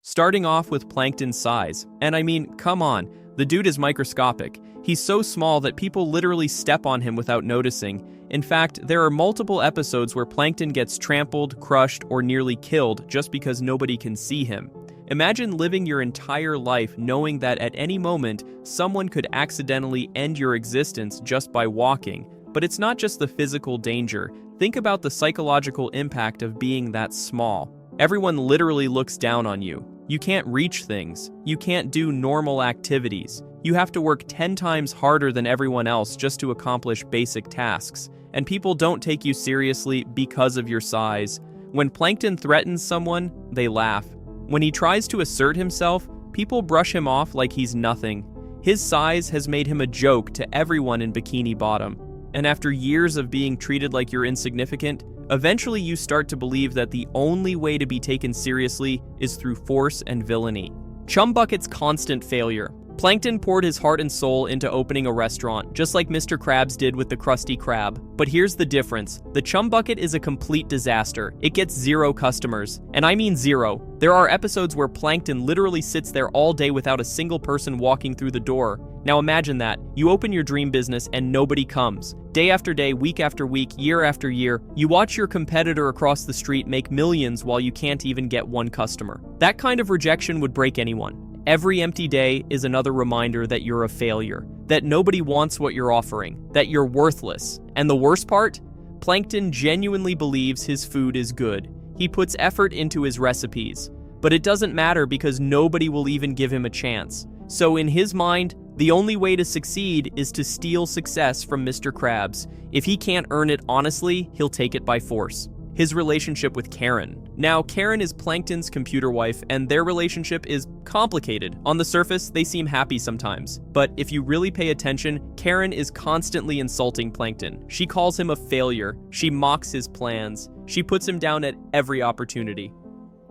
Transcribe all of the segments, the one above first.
Starting off with Plankton's size. And I mean, come on, the dude is microscopic. He's so small that people literally step on him without noticing. In fact, there are multiple episodes where Plankton gets trampled, crushed, or nearly killed just because nobody can see him. Imagine living your entire life knowing that at any moment, someone could accidentally end your existence just by walking. But it's not just the physical danger. Think about the psychological impact of being that small. Everyone literally looks down on you. You can't reach things. You can't do normal activities. You have to work 10 times harder than everyone else just to accomplish basic tasks. And people don't take you seriously because of your size. When Plankton threatens someone, they laugh. When he tries to assert himself, people brush him off like he's nothing. His size has made him a joke to everyone in Bikini Bottom. And after years of being treated like you're insignificant, eventually you start to believe that the only way to be taken seriously is through force and villainy. Chum Bucket's constant failure. Plankton poured his heart and soul into opening a restaurant, just like Mr. Krabs did with the Krusty Krab. But here's the difference. The Chum Bucket is a complete disaster. It gets 0 customers. And I mean 0. There are episodes where Plankton literally sits there all day without a single person walking through the door. Now imagine that. You open your dream business and nobody comes. Day after day, week after week, year after year, you watch your competitor across the street make millions while you can't even get 1 customer. That kind of rejection would break anyone. Every empty day is another reminder that you're a failure, that nobody wants what you're offering, that you're worthless. And the worst part? Plankton genuinely believes his food is good. He puts effort into his recipes. But it doesn't matter because nobody will even give him a chance. So in his mind, the only way to succeed is to steal success from Mr. Krabs. If he can't earn it honestly, he'll take it by force. His relationship with Karen. Now, Karen is Plankton's computer wife, and their relationship is complicated. On the surface, they seem happy sometimes. But if you really pay attention, Karen is constantly insulting Plankton. She calls him a failure. She mocks his plans. She puts him down at every opportunity.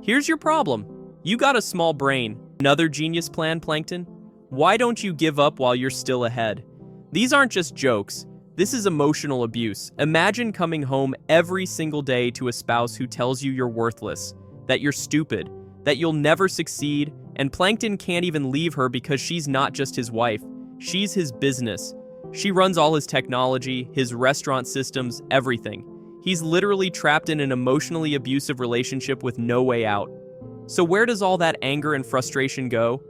Here's your problem. You got a small brain. Another genius plan, Plankton? Why don't you give up while you're still ahead? These aren't just jokes. This is emotional abuse. Imagine coming home every single day to a spouse who tells you you're worthless, that you're stupid, that you'll never succeed, and Plankton can't even leave her because she's not just his wife. She's his business. She runs all his technology, his restaurant systems, everything. He's literally trapped in an emotionally abusive relationship with no way out. So where does all that anger and frustration go?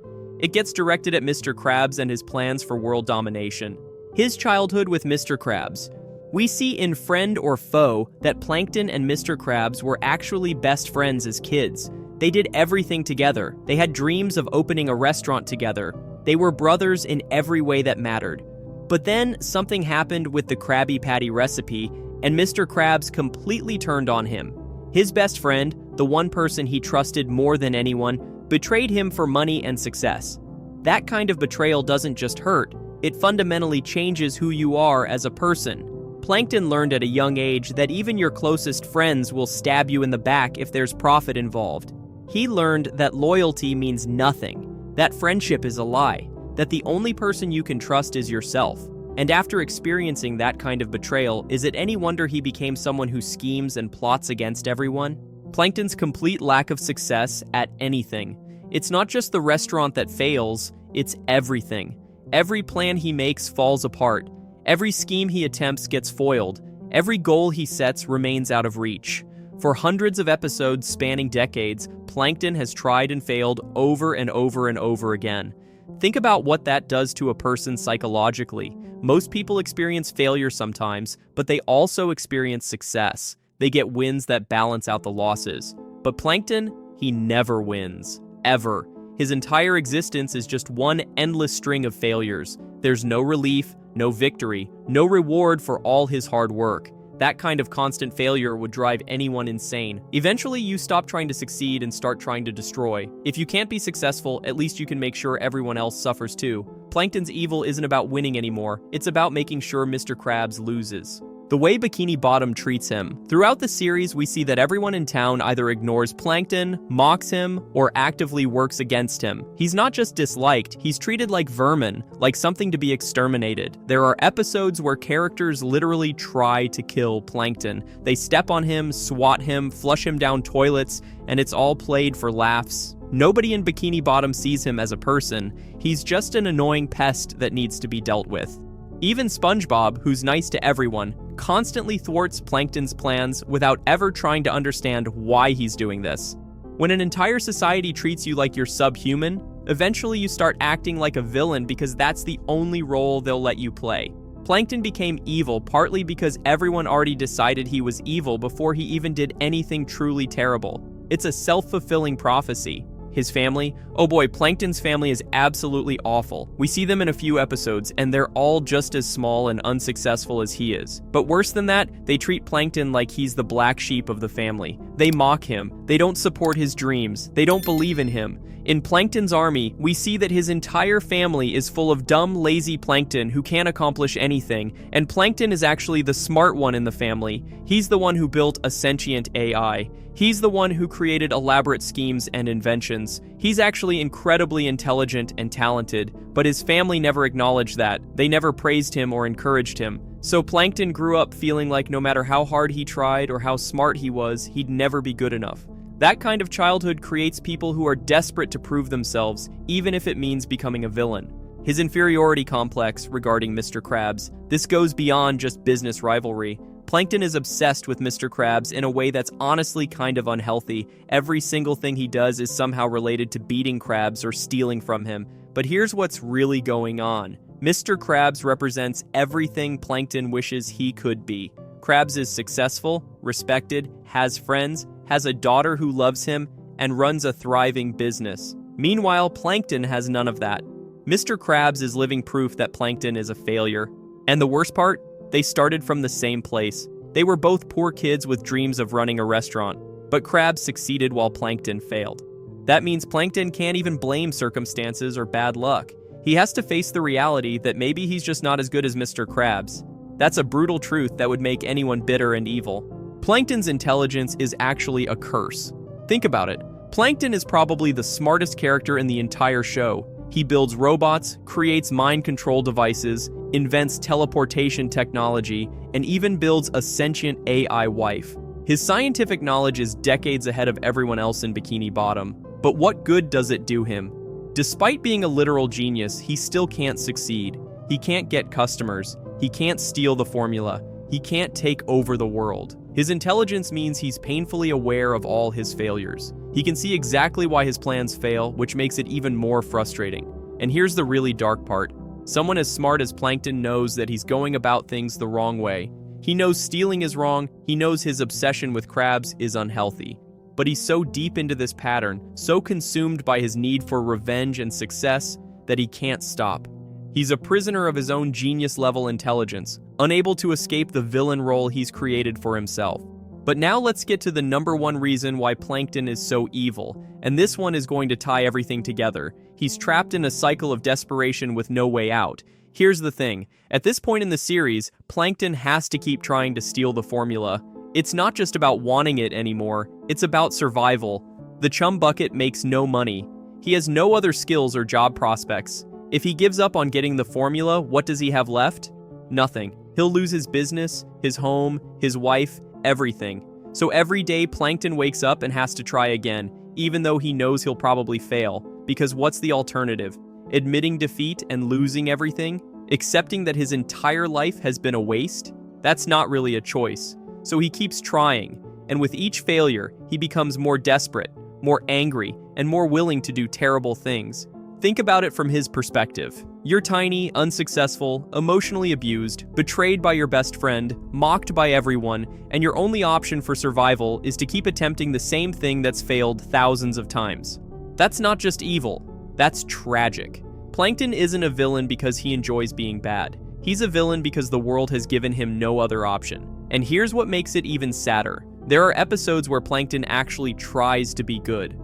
It gets directed at Mr. Krabs and his plans for world domination. His childhood with Mr. Krabs. We see in Friend or Foe that Plankton and Mr. Krabs were actually best friends as kids. They did everything together. They had dreams of opening a restaurant together. They were brothers in every way that mattered. But then something happened with the Krabby Patty recipe, and Mr. Krabs completely turned on him. His best friend, the one person he trusted more than anyone, betrayed him for money and success. That kind of betrayal doesn't just hurt. It fundamentally changes who you are as a person. Plankton learned at a young age that even your closest friends will stab you in the back if there's profit involved. He learned that loyalty means nothing, that friendship is a lie, that the only person you can trust is yourself. And after experiencing that kind of betrayal, is it any wonder he became someone who schemes and plots against everyone? Plankton's complete lack of success at anything. It's not just the restaurant that fails, it's everything. Every plan he makes falls apart. Every scheme he attempts gets foiled. Every goal he sets remains out of reach. For hundreds of episodes spanning decades, Plankton has tried and failed over and over and over again. Think about what that does to a person psychologically. Most people experience failure sometimes, but they also experience success. They get wins that balance out the losses. But Plankton, he never wins. Ever. His entire existence is just one endless string of failures. There's no relief, no victory, no reward for all his hard work. That kind of constant failure would drive anyone insane. Eventually, you stop trying to succeed and start trying to destroy. If you can't be successful, at least you can make sure everyone else suffers too. Plankton's evil isn't about winning anymore. It's about making sure Mr. Krabs loses. The way Bikini Bottom treats him. Throughout the series, we see that everyone in town either ignores Plankton, mocks him, or actively works against him. He's not just disliked, he's treated like vermin, like something to be exterminated. There are episodes where characters literally try to kill Plankton. They step on him, swat him, flush him down toilets, and it's all played for laughs. Nobody in Bikini Bottom sees him as a person. He's just an annoying pest that needs to be dealt with. Even SpongeBob, who's nice to everyone, constantly thwarts Plankton's plans without ever trying to understand why he's doing this. When an entire society treats you like you're subhuman, eventually you start acting like a villain because that's the only role they'll let you play. Plankton became evil partly because everyone already decided he was evil before he even did anything truly terrible. It's a self-fulfilling prophecy. His family? Oh boy, Plankton's family is absolutely awful. We see them in a few episodes, and they're all just as small and unsuccessful as he is. But worse than that, they treat Plankton like he's the black sheep of the family. They mock him. They don't support his dreams. They don't believe in him. In Plankton's army, we see that his entire family is full of dumb, lazy Plankton who can't accomplish anything, and Plankton is actually the smart one in the family. He's the one who built a sentient AI. He's the one who created elaborate schemes and inventions. He's actually incredibly intelligent and talented, but his family never acknowledged that. They never praised him or encouraged him. So Plankton grew up feeling like no matter how hard he tried or how smart he was, he'd never be good enough. That kind of childhood creates people who are desperate to prove themselves, even if it means becoming a villain. His inferiority complex regarding Mr. Krabs, this goes beyond just business rivalry. Plankton is obsessed with Mr. Krabs in a way that's honestly kind of unhealthy. Every single thing he does is somehow related to beating Krabs or stealing from him. But here's what's really going on. Mr. Krabs represents everything Plankton wishes he could be. Krabs is successful, respected, has friends, has a daughter who loves him, and runs a thriving business. Meanwhile, Plankton has none of that. Mr. Krabs is living proof that Plankton is a failure. And the worst part? They started from the same place. They were both poor kids with dreams of running a restaurant, but Krabs succeeded while Plankton failed. That means Plankton can't even blame circumstances or bad luck. He has to face the reality that maybe he's just not as good as Mr. Krabs. That's a brutal truth that would make anyone bitter and evil. Plankton's intelligence is actually a curse. Think about it. Plankton is probably the smartest character in the entire show. He builds robots, creates mind control devices, invents teleportation technology, and even builds a sentient AI wife. His scientific knowledge is decades ahead of everyone else in Bikini Bottom. But what good does it do him? Despite being a literal genius, he still can't succeed. He can't get customers. He can't steal the formula. He can't take over the world. His intelligence means he's painfully aware of all his failures. He can see exactly why his plans fail, which makes it even more frustrating. And here's the really dark part. Someone as smart as Plankton knows that he's going about things the wrong way. He knows stealing is wrong. He knows his obsession with Krabs is unhealthy. But he's so deep into this pattern, so consumed by his need for revenge and success, that he can't stop. He's a prisoner of his own genius-level intelligence, unable to escape the villain role he's created for himself. But now let's get to the number one reason why Plankton is so evil, and this one is going to tie everything together. He's trapped in a cycle of desperation with no way out. Here's the thing. At this point in the series, Plankton has to keep trying to steal the formula. It's not just about wanting it anymore, it's about survival. The chum bucket makes no money. He has no other skills or job prospects. If he gives up on getting the formula, what does he have left? Nothing. He'll lose his business, his home, his wife, everything. So every day, Plankton wakes up and has to try again, even though he knows he'll probably fail. Because what's the alternative? Admitting defeat and losing everything? Accepting that his entire life has been a waste? That's not really a choice. So he keeps trying, and with each failure, he becomes more desperate, more angry, and more willing to do terrible things. Think about it from his perspective. You're tiny, unsuccessful, emotionally abused, betrayed by your best friend, mocked by everyone, and your only option for survival is to keep attempting the same thing that's failed thousands of times. That's not just evil, that's tragic. Plankton isn't a villain because he enjoys being bad. He's a villain because the world has given him no other option. And here's what makes it even sadder. There are episodes where Plankton actually tries to be good.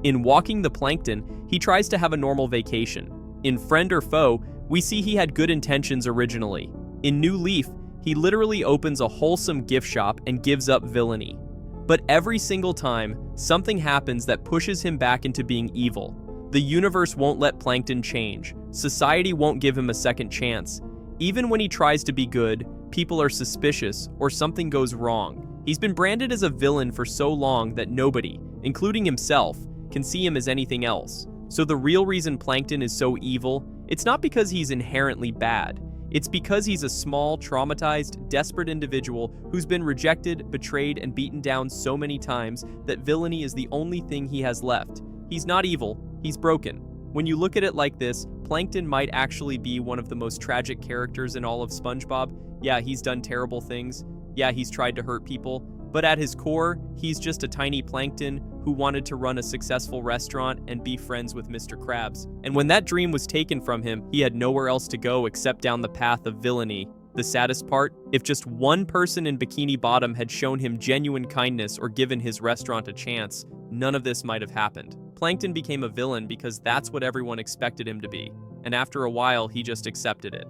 In Walking the Plankton, he tries to have a normal vacation. In Friend or Foe, we see he had good intentions originally. In New Leaf, he literally opens a wholesome gift shop and gives up villainy. But every single time, something happens that pushes him back into being evil. The universe won't let Plankton change. Society won't give him a second chance. Even when he tries to be good, people are suspicious or something goes wrong. He's been branded as a villain for so long that nobody, including himself, can see him as anything else. So the real reason Plankton is so evil, it's not because he's inherently bad. It's because he's a small, traumatized, desperate individual who's been rejected, betrayed, and beaten down so many times that villainy is the only thing he has left. He's not evil, he's broken. When you look at it like this, Plankton might actually be one of the most tragic characters in all of SpongeBob. Yeah, he's done terrible things. Yeah, he's tried to hurt people. But at his core, he's just a tiny Plankton who wanted to run a successful restaurant and be friends with Mr. Krabs. And when that dream was taken from him, he had nowhere else to go except down the path of villainy. The saddest part, if just one person in Bikini Bottom had shown him genuine kindness or given his restaurant a chance, none of this might have happened. Plankton became a villain because that's what everyone expected him to be, and after a while, he just accepted it.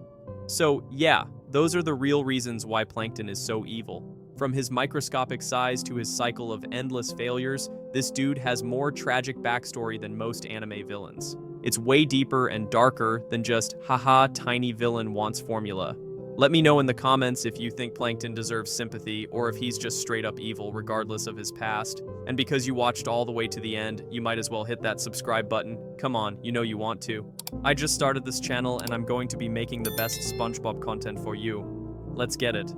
So yeah, those are the real reasons why Plankton is so evil. From his microscopic size to his cycle of endless failures, this dude has more tragic backstory than most anime villains. It's way deeper and darker than just, haha, tiny villain wants formula. Let me know in the comments if you think Plankton deserves sympathy or if he's just straight up evil regardless of his past. And because you watched all the way to the end, you might as well hit that subscribe button. Come on, you know you want to. I just started this channel and I'm going to be making the best SpongeBob content for you. Let's get it.